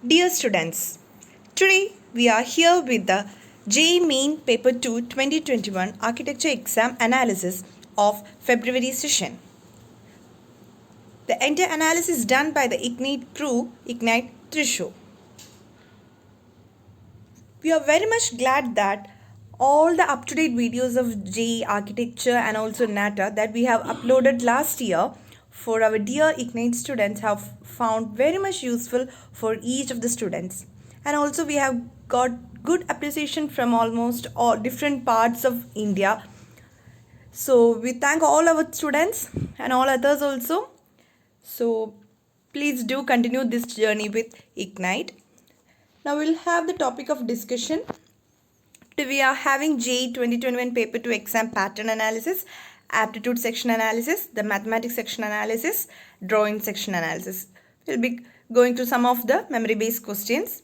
Dear students, today we are here with the JEE Main Paper 2 2021 Architecture Exam Analysis of February session. The entire analysis is done by the IITian crew, IITian Thrissur. We are very much glad that all the up-to-date videos of JEE Architecture and also NATA that we have uploaded last year for our dear IITian students have found very much useful for each of the students. And also we have got good appreciation from almost all different parts of India. So we thank all our students and all others also. So please do continue this journey with IITian. Now we'll have the topic of discussion. Today we are having JEE 2021 paper 2 exam pattern analysis, aptitude section analysis, the mathematics section analysis, drawing section analysis. We'll be going through some of the memory based questions.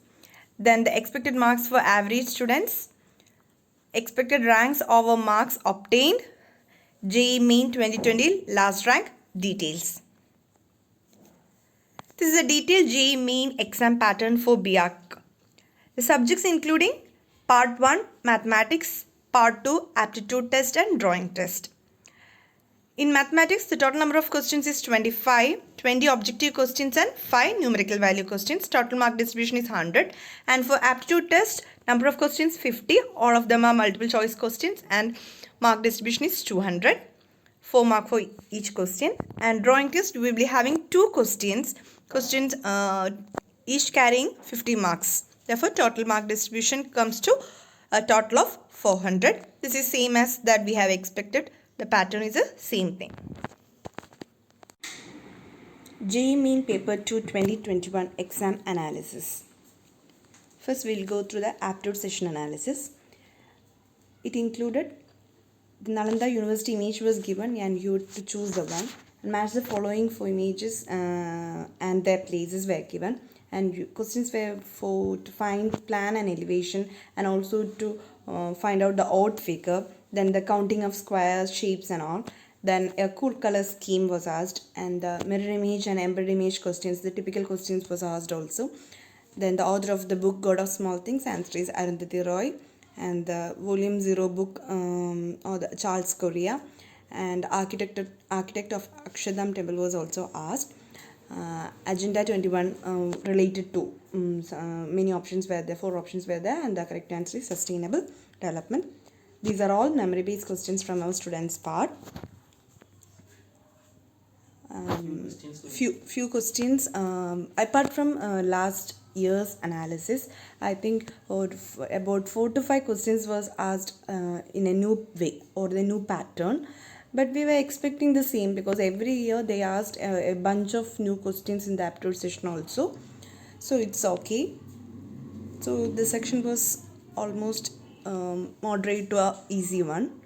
Then the expected marks for average students, expected ranks over marks obtained, JEE Main 2020 last rank details. This is a detailed JEE Main exam pattern for BARC. The subjects including Part 1 Mathematics, Part 2 Aptitude Test and Drawing Test. In Mathematics, the total number of questions is 25, 20 objective questions and 5 numerical value questions. Total mark distribution is 100. And for Aptitude Test, number of questions 50. All of them are multiple choice questions and mark distribution is 200. 4 mark for each question. And Drawing Test, we will be having 2 questions. Each carrying 50 marks. Therefore, total mark distribution comes to a total of 400. This is same as that we have expected. The pattern is the same thing. JEE Main Paper 2 2021 Exam Analysis. First, we will go through the aptitude session analysis. It included the Nalanda University image was given and you had to choose the one and match the following 4 images and their places were given. And questions were to find plan and elevation and also to find out the odd figure, then the counting of squares, shapes and all. Then a cool color scheme was asked and the mirror image and embedded image questions, the typical questions was asked also. Then the author of the book God of Small Things, answer is Arundhati Roy, and the volume 0 book or the Charles Correa, and architect of Akshardham temple was also asked. Agenda 21 related to many options were there, 4 options were there, and the correct answer is sustainable development. These are all memory based questions from our students part. Few questions apart from last year's analysis. I think about 4 to 5 questions was asked in a new way or the new pattern. But we were expecting the same because every year they asked a bunch of new questions in the aptitude session also. So it's okay. So the section was almost moderate to a easy one.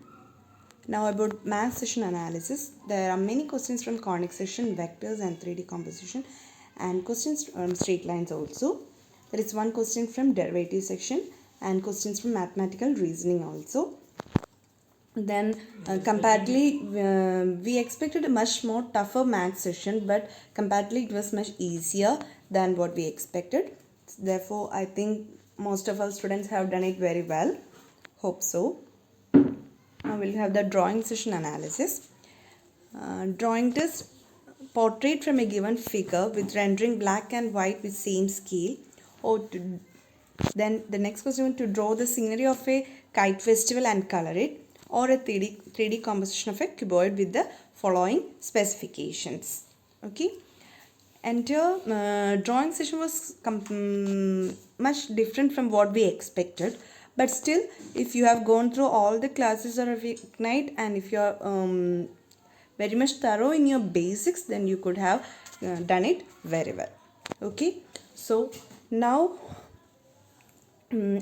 Now about math session analysis. There are many questions from conic section, vectors and 3D composition and questions from straight lines also. There is one question from derivative section and questions from mathematical reasoning also. Then comparatively we expected a much more tougher math session, but comparatively it was much easier than what we expected. Therefore I think most of our students have done it very well. Hope so. Now we'll have the drawing session analysis. Drawing test, portrait from a given figure with rendering black and white with same scale. Then the next question, to draw the scenery of a kite festival and color it, or a 3D composition of a cuboid with the following specifications. Okay. Entire drawing session was much different from what we expected. But still, if you have gone through all the classes of IITian and if you are very much thorough in your basics, then you could have done it very well. Okay. So now,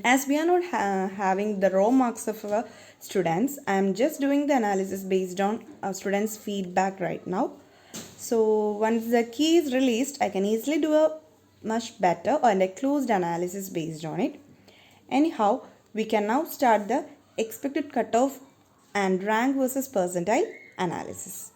as we are not having the raw marks of our students, I am just doing the analysis based on our students' feedback right now. So once the key is released, I can easily do a much better and a closed analysis based on it. Anyhow, we can now start the expected cutoff and rank versus percentile analysis.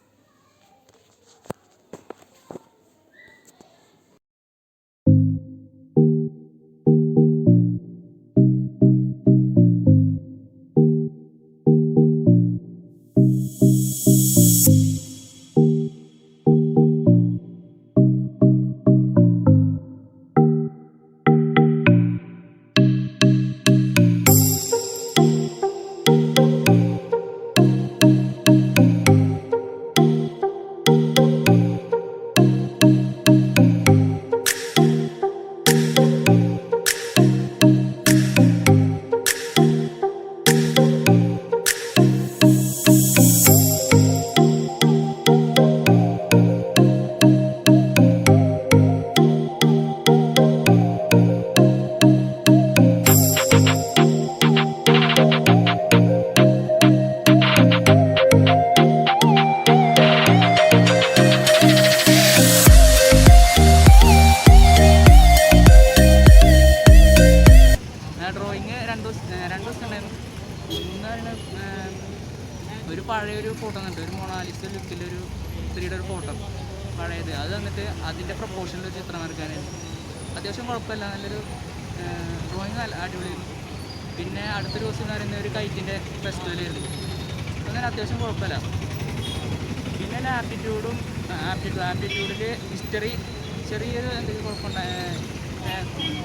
Photo തന്നിട്ട് ഒരു Mona Lisa ലുക്കിലൊരു സ്ത്രീയുടെ ഒരു photo പഴയത്. അത് തന്നിട്ട് അതിൻ്റെ പ്രപ്പോർഷനിൽ ഒരു ചിത്രം വരയ്ക്കാനായിരുന്നു. അത്യാവശ്യം കുഴപ്പമില്ല, നല്ലൊരു ഡ്രോയിങ് അടിപൊളിയായിരുന്നു. പിന്നെ അടുത്തൊരു ദിവസം എന്ന് പറയുന്ന ഒരു കൈറ്റിൻ്റെ ഫെസ്റ്റിവലായിരുന്നു. അങ്ങനെ അത്യാവശ്യം കുഴപ്പമില്ല. പിന്നെ എൻ്റെ ആപ്റ്റിറ്റ്യൂഡിൽ ഹിസ്റ്ററി ചെറിയൊരു എന്തെങ്കിലും കുഴപ്പമുണ്ടായ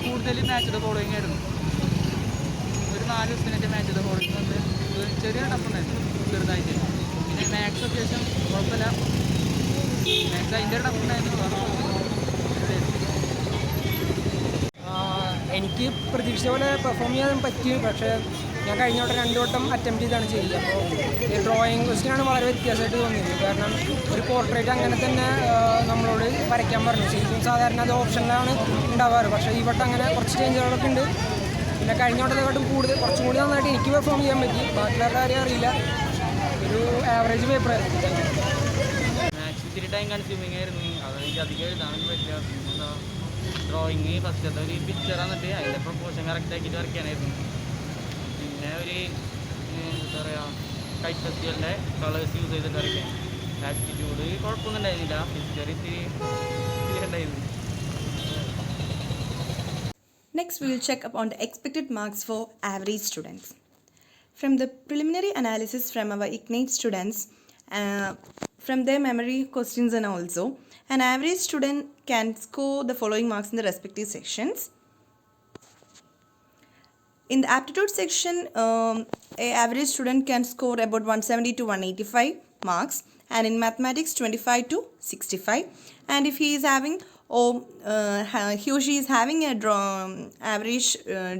കൂടുതൽ മാച്ച് ദ ഫോളോയിങ് ആയിരുന്നു. ഒരു 4 ദിവസത്തിൻ്റെ മാച്ച് ദ ഫോളോയിങ് കൊണ്ട് ചെറിയ ടഫുണ്ടായിരുന്നു ചെറുതായിട്ട്. പിന്നെ മാത്സ് അത്യാവശ്യം കുഴപ്പമില്ല, മാത്സ് അതിൻ്റെ ഒരു ടഫുണ്ടായിരുന്നു. എനിക്ക് പ്രതീക്ഷിച്ച പോലെ പെർഫോം ചെയ്യാൻ പറ്റി. പക്ഷേ ഞാൻ കഴിഞ്ഞ വട്ടം 2 വട്ടം അറ്റംപ്റ്റ് ചെയ്താണ് ചെയ്യുക. അപ്പോൾ ഡ്രോയിങ് ക്വസ്റ്റ്യനാണ് വളരെ വ്യത്യാസമായിട്ട് തോന്നിയത്. കാരണം ഒരു പോർട്രേറ്റ് അങ്ങനെ തന്നെ നമ്മളോട് വരയ്ക്കാൻ പറഞ്ഞു. ശരിക്കും സാധാരണ അത് ഓപ്ഷനിലാണ് ഉണ്ടാവാറ്. പക്ഷേ ഈ വട്ടം അങ്ങനെ കുറച്ച് ചേഞ്ചുകളൊക്കെ ഉണ്ട്. പിന്നെ കഴിഞ്ഞ വട്ടത്തെക്കാട്ടും കുറച്ചും കൂടി നന്നായിട്ട് എനിക്ക് പെർഫോം ചെയ്യാൻ പറ്റി. ബാക്കിയുള്ളവരുടെ കാര്യം അറിയില്ല. ഒരു ആവറേജ് പേപ്പറായിരുന്നു. മാത്സ് ഇത്തിരി ടൈം കൺസ്യൂമിങ് ആയിരുന്നു. അതെനിക്ക് അധികം എഴുതാനും പറ്റില്ല. പിന്നെന്താ ഡ്രോയിങ് ഫസ്റ്റത്തെ ഒരു പിക്ചർ വന്നിട്ട് അതിൻ്റെ പ്രൊപ്പോർഷൻ കറക്റ്റ് ആക്കിയിട്ട് വരയ്ക്കാനായിരുന്നു. പിന്നെ ഒരു എന്താ പറയുക കൈറ്റ് ഫെസ്റ്റിവലിൻ്റെ കളേഴ്സ് യൂസ് ചെയ്തിട്ട് വരയ്ക്കാൻ. ആപ്റ്റിറ്റ്യൂഡ് കുഴപ്പമൊന്നും ഉണ്ടായിരുന്നില്ല, ഹിസ്റ്ററി ഇത്തിരി ഉണ്ടായിരുന്നു. Next, we will check upon the expected marks for average students. From the preliminary analysis from our IITians students, from their memory questions and also, an average student can score the following marks in the respective sections. In the aptitude section, a average student can score about 170 to 185 marks, and in mathematics 25 to 65. And if he is having he or she is having a average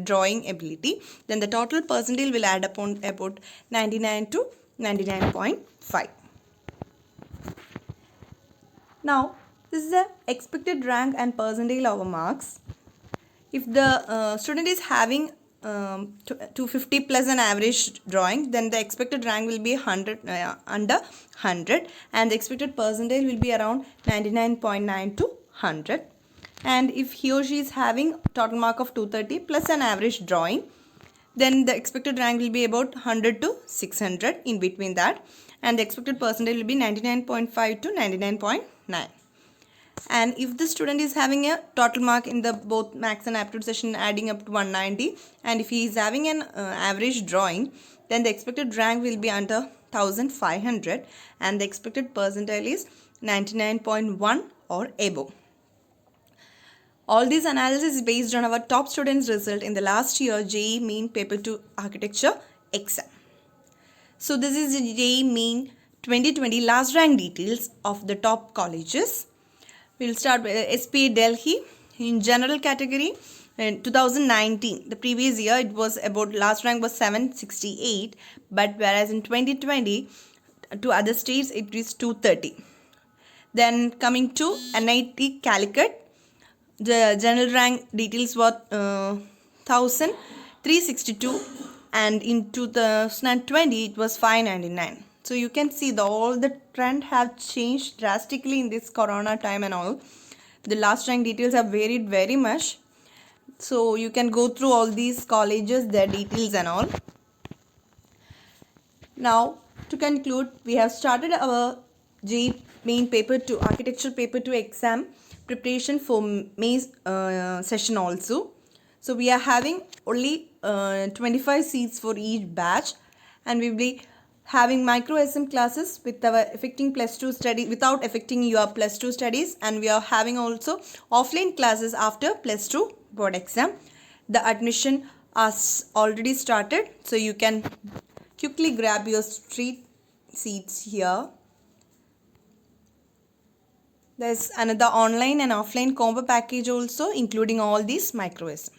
drawing ability, then the total percentile will add upon about 99 to 99.5. Now, this is the expected rank and percentile over marks. If the student is having 250 plus an average drawing, then the expected rank will be 100 under 100, and the expected percentile will be around 99.9 to 100. And if he or she is having total mark of 230 plus an average drawing, then the expected rank will be about 100 to 600 in between that, and the expected percentile will be 99.5 to 99.9. And if the student is having a total mark in the both maths and aptitude session adding up to 190, and if he is having an average drawing, then the expected rank will be under 1500, and the expected percentile is 99.1 or above. All these analysis is based on our top students' result in the last year JEE Mean Paper 2 Architecture exam. So this is the JEE Mean 2020 last rank details of the top colleges. We'll start with SP Delhi in general category. In 2019, the previous year, it was about last rank was 768, but whereas in 2020 to other states it is 230. Then coming to NIT Calicut, the general rank details were 1362, and in 2020 it was 599. So you can see all the trend have changed drastically in this corona time and all. The last rank details have varied very much. So you can go through all these colleges, their details and all. Now to conclude, we have started our JEE Main Paper 2 Architecture Paper 2 exam preparation for May session also. So we are having only 25 seats for each batch, and we will be having micro SM classes with our affecting plus 2 study without affecting your plus 2 studies, and we are having also offline classes after plus 2 board exam. The admission has already started, so you can quickly grab your street seats here. There's another online and offline combo package also, including all these micro SM.